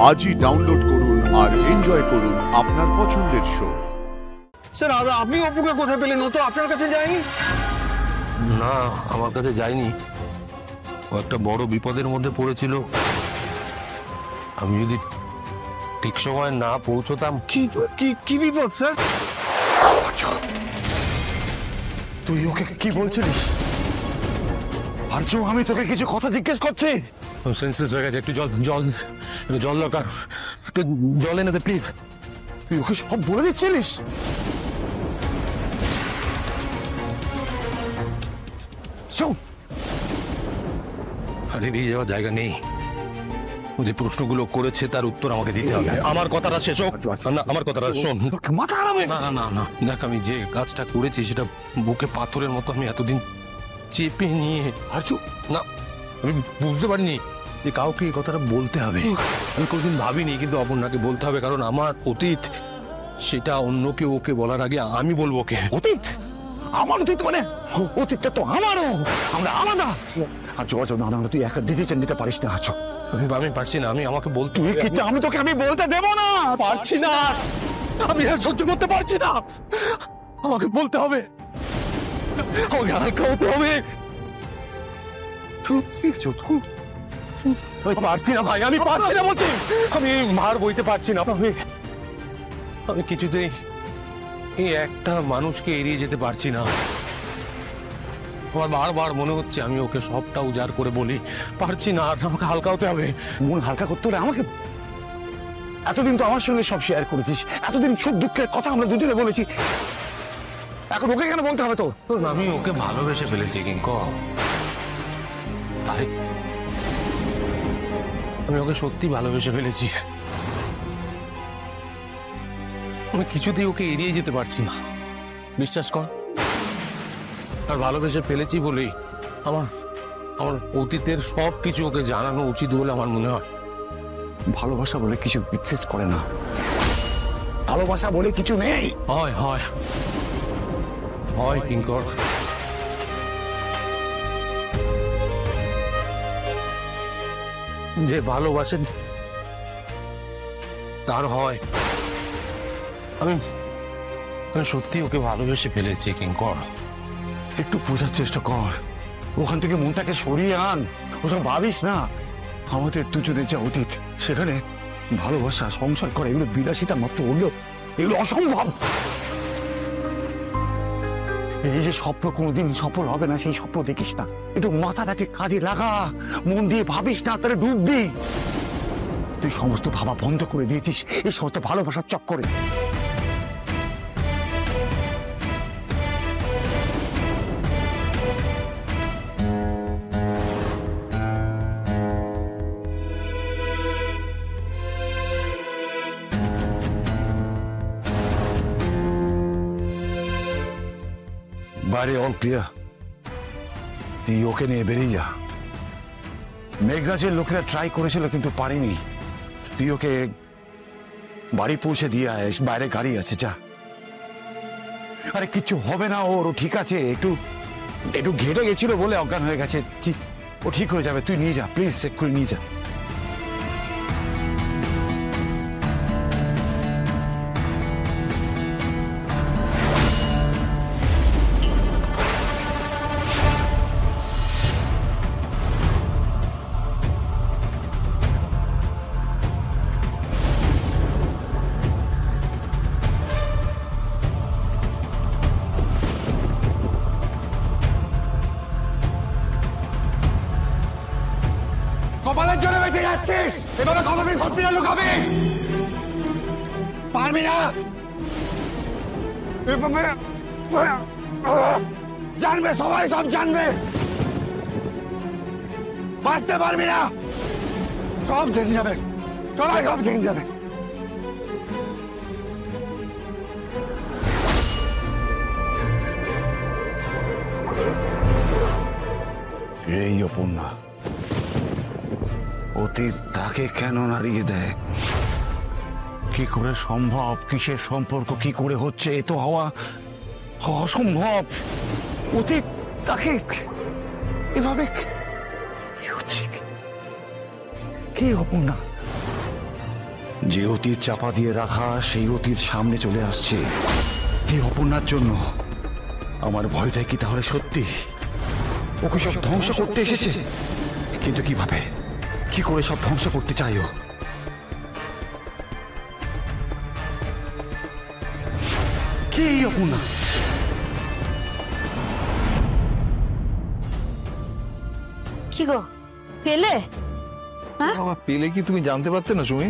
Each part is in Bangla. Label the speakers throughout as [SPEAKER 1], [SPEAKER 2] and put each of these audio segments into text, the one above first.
[SPEAKER 1] আজই ডাউনলোড করুন আর এনজয় করুন আপনার পছন্দের শো।
[SPEAKER 2] স্যার আপনি অপুকে কোথায় পেলেন? ও তো আপনার কাছে যায়নি।
[SPEAKER 3] না, আমার কাছে যায়নি। ও একটা বড় বিপদের মধ্যে পড়েছিল। আমি যদি ঠিক সময় না পৌঁছতাম।
[SPEAKER 2] কি বিপদ স্যার? তুই ওকে কি বলছিলিস? আর্য, আমি তোকে কিছু কথা জিজ্ঞেস করছি।
[SPEAKER 3] সেন্সলেস হয়ে গেছে। একটু জল দরকার। একটু জল এনে দে প্লিজ।
[SPEAKER 2] তুই ওকে সব বলে দিচ্ছিলিস? শোন,
[SPEAKER 3] আর এড়িয়ে যাওয়ার জায়গা নেই। ও যে প্রশ্নগুলো করেছে তার উত্তর আমাকে দিতে হবে। আমার কথাটা শেষ হোক। না, আমার কথাটা শোন।
[SPEAKER 2] মাথা খারাপ।
[SPEAKER 3] না, দেখ, আমি যে কাজটা করেছি সেটা বুকে পাথরের মতো আমি এতদিন চেপে নিয়ে।
[SPEAKER 2] আর্য,
[SPEAKER 3] না, আমি বুঝতে পারিনি যে কাউকে এই কথাটা বলতে হবে। আমি কোনোদিন ভাবিনি, কিন্তু অপর্ণাকে বলতে হবে, কারণ আমার অতীত সেটা অন্য কেউ ওকে বলার আগে আমি বলবো ওকে।
[SPEAKER 2] অতীত? আমার অতীত মানে? অতীতটা তো আমারও, আমরা আলাদা। আর্য, না, তুই একটা ডিসিশন নিতে পারিস না। আর্য,
[SPEAKER 3] আমি পারছি না। আমাকে বলতে
[SPEAKER 2] তুই
[SPEAKER 3] হবে।
[SPEAKER 2] কিন্তু আমি বলতে দেবো না।
[SPEAKER 3] পারছি না, আমি আর সহ্য করতে পারছি না। আমাকে বলতে হবে, আমাকে হালকা হতে হবে। আমি পারছি না ভাই, আমি পারছি না বলছি। আমি মার বইতে পারছি না। আমি কিছুতেই এই একটা মানুষকে এড়িয়ে যেতে পারছি না। আমার বারবার মনে হচ্ছে আমি ওকে সবটা উজাড় করে বলি, পারছি না। আর আমাকে হালকা হতে হবে।
[SPEAKER 2] মন হালকা করতে হলে আমাকে, এতদিন তো আমার সঙ্গে সব শেয়ার করেছিস, এতদিন সুখ দুঃখের কথা আমরা দুজনে বলেছি, এখন ওকে কেন বলতে হবে তোর?
[SPEAKER 3] আমি ওকে ভালোবেসে ফেলেছি কিঙ্কর ভাই। আমি ওকে সত্যি ভালোবেসে ফেলেছি। আমি কিছুতেই ওকে এড়িয়ে যেতে পারছি না, বিশ্বাস কর। আর ভালোবেসে ফেলেছি বলেই আমার অতীতের সব কিছু ওকে জানানো উচিত বলে আমার মনে হয়।
[SPEAKER 2] ভালোবাসা বলে কিছু এক্সিস্ট করে না, ভালোবাসা বলে কিছু নেই।
[SPEAKER 3] হয় কিঙ্কর। যে ভালোবাসেন তার হয়। আমি সত্যি ওকে ভালোবেসে ফেলেছি কিঙ্কর।
[SPEAKER 2] একটু বোঝার চেষ্টা কর, ওখান থেকে মনটাকে সরিয়ে আন। ওসব ভাবিস না। আমাদের দুজনের যা অতীত, সেখানে ভালোবাসা, সংসার করে, এগুলো বিলাসিতা মাত্র হলেও এগুলো অসম্ভব। এই যে স্বপ্ন কোনোদিন সফল হবে না, সেই স্বপ্ন দেখিস না। একটু মাথাটাকে কাজে লাগা, মন দিয়ে ভাবিস না, তাহলে ডুববি। তুই সমস্ত ভাবা বন্ধ করে দিয়েছিস এই সমস্ত ভালোবাসার চক্করে। বাইরে অল ক্লিয়ার, তুই ওকে নিয়ে বেরিয়ে যা। মেঘরাজের লোকেরা ট্রাই করেছিল কিন্তু পারেনি। তুই ওকে বাড়ি পৌঁছে দিয়ে আয়, বাইরে গাড়ি আছে, যা। আরে কিচ্ছু হবে না ওর, ও ঠিক আছে। একটু ঘেটে গেছিল বলে অজ্ঞান হয়ে গেছে। ও ঠিক হয়ে যাবে, তুই নিয়ে যা প্লিজ, চেক করে নিয়ে যা।
[SPEAKER 4] কপালের জন্য বেঁচে যাচ্ছিস, এভাবে কতদিন সত্যিটা লুকাবি? পারবি না। এভাবে জানবে, সবাই সব জানবে, বাঁচতে পারবি না। সব জেনে যাবে, সবাই সব জেনে যাবে।
[SPEAKER 2] এই অপর্ণা, অতীত তাকে কেন নাড়িয়ে দেয়? কি করে সম্ভব? কিসের সম্পর্ক, কি করে হচ্ছে? এ তো হওয়া অসম্ভব। অতীত তাকে এভাবে কি হচ্ছে? কে অপর্ণা? যে অতীত চাপা দিয়ে রাখা সেই অতীত সামনে চলে আসছে এই অপর্ণার জন্য। আমার ভয়টাই কি তাহলে সত্যি? ওকে সব ধ্বংস করতে এসেছে, কিন্তু কিভাবে, কি করে সব ধ্বংস করতে চাইও? কে এই অপর্ণা?
[SPEAKER 5] কি গো পেলে?
[SPEAKER 6] বাবা, পেলে কি তুমি জানতে পারতে না সুমি?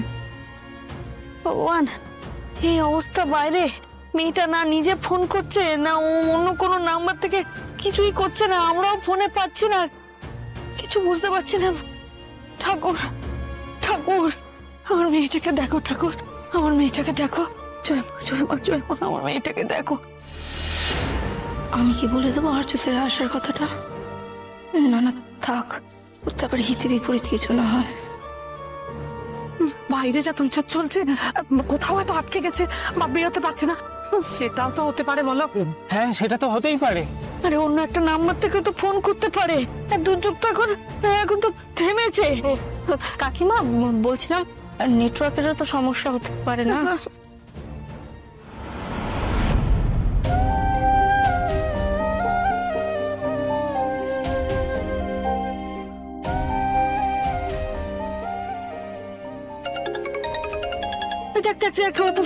[SPEAKER 5] ভগবান, এই অবস্থা বাইরে, মেয়েটা না নিজে ফোন করছে না অন্য কোনো নাম্বার থেকে কিছুই করছে না, আমরাও ফোনে পাচ্ছি না, কিছু বুঝতে পারছি না। ঠাকুর ঠাকুর, আমার মেয়েটাকে দেখো ঠাকুর, আমার মেয়েটাকে দেখো। জয় মা জয় মা জয় মা, আমার মেয়েটাকে দেখো।
[SPEAKER 7] আমি কি বলে দেবো আর্য স্যারের আসার কথাটা? না না থাক, তারপরে হিতে বিপরীত কিছু না হয়।
[SPEAKER 8] বাইরে যা তুলছুট চলছে, কোথাও হয়তো আটকে গেছে বা বেরোতে পারছে না, সেটাও তো হতে পারে বলো।
[SPEAKER 3] হ্যাঁ, সেটা তো হতেই পারে।
[SPEAKER 5] আরে অন্য একটা নাম্বার থেকে তো ফোন করতে পারে। দুর্যোগ তো এখন তো থেমেছে।
[SPEAKER 7] কাকিমা বলছিলাম নেটওয়ার্কেরও তো সমস্যা হতে পারে না?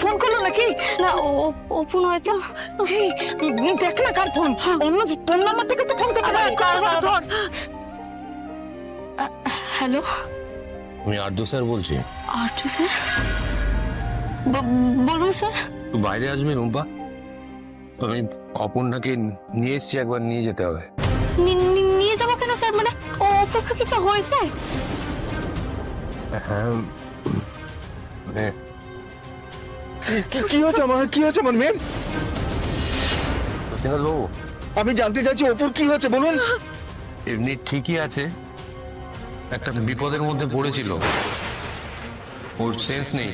[SPEAKER 5] ফোন করলো নাকি?
[SPEAKER 7] না অপু নয় তো।
[SPEAKER 8] দেখ না কার ফোন, অন্য ফোন নাম্বার থেকে তো ফোন করতে পারে।
[SPEAKER 7] হ্যালো,
[SPEAKER 3] আমি আর্য স্যার বলছি।
[SPEAKER 7] আর্য স্যার? বলুন স্যার।
[SPEAKER 3] তুই বাইরে আসবি রুম্পা? আমি অপর্ণাকে নিয়ে এসছি, একবার নিয়ে যেতে হবে।
[SPEAKER 7] নিয়ে যাবো কেন স্যার? মানে অপুকে কিছু হয়েছে?
[SPEAKER 3] হ্যাঁ, মানে
[SPEAKER 6] কি হচ্ছে আমার, কি হচ্ছে আমার মেয়ে?
[SPEAKER 3] লো,
[SPEAKER 6] আমি জানতে চাইছি অপুর কি হচ্ছে বলুন।
[SPEAKER 3] এমনি ঠিকই আছে, একটা বিপদের মধ্যে পড়েছিল, ওর সেন্স নেই।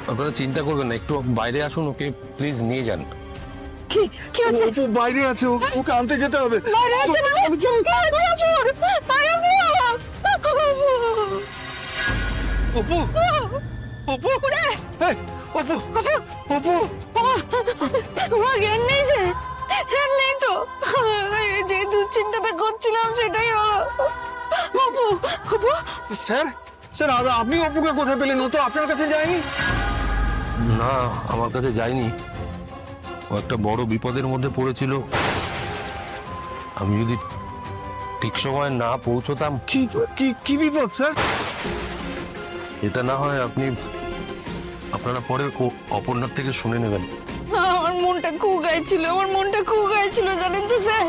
[SPEAKER 3] আপনারা চিন্তা করবেন না, একটু বাইরে আসুন, ওকে প্লিজ নিয়ে যান।
[SPEAKER 5] কি কি হচ্ছে?
[SPEAKER 6] অপু বাইরে আছে, ওকে আনতে যেতে হবে।
[SPEAKER 5] বাইরে আছে মানে?
[SPEAKER 6] অপু, অপু, এই, অপু, অপু,
[SPEAKER 5] জ্ঞান নেই যে, জ্ঞান নেই তো, যে দুশ্চিন্তাটা করছিলাম সেটাই হলো। অপু, অপু,
[SPEAKER 6] স্যার, স্যার আপনি অপুকে কোথায় পেলেন? ও তো আপনার কাছে যায়নি।
[SPEAKER 3] না, আমার কাছে যায়নি, ও একটা বড় বিপদের মধ্যে পড়েছিল। আমি যদি ঠিক সময় না পৌঁছতাম।
[SPEAKER 6] কি কি কি বিপদ স্যার?
[SPEAKER 3] এটা না হয় আপনারা পরে অপর্ণার থেকে শুনে নেবেন।
[SPEAKER 5] আমার মনটা খুব গাইছিল, আমার মনটা খুব গাইছিল জানেন তো স্যার।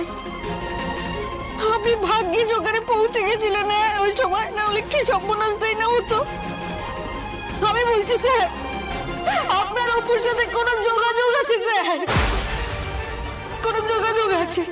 [SPEAKER 5] আপনি ভাগ্যিস ওখানে পৌঁছে গেছিলেন ওই সময়, না হলে কি সর্বনাশটাই না হতো। আমি বলছি স্যার, আপনার অপুর সাথে কোনো যোগাযোগ আছে স্যার? কোনো যোগাযোগ আছে?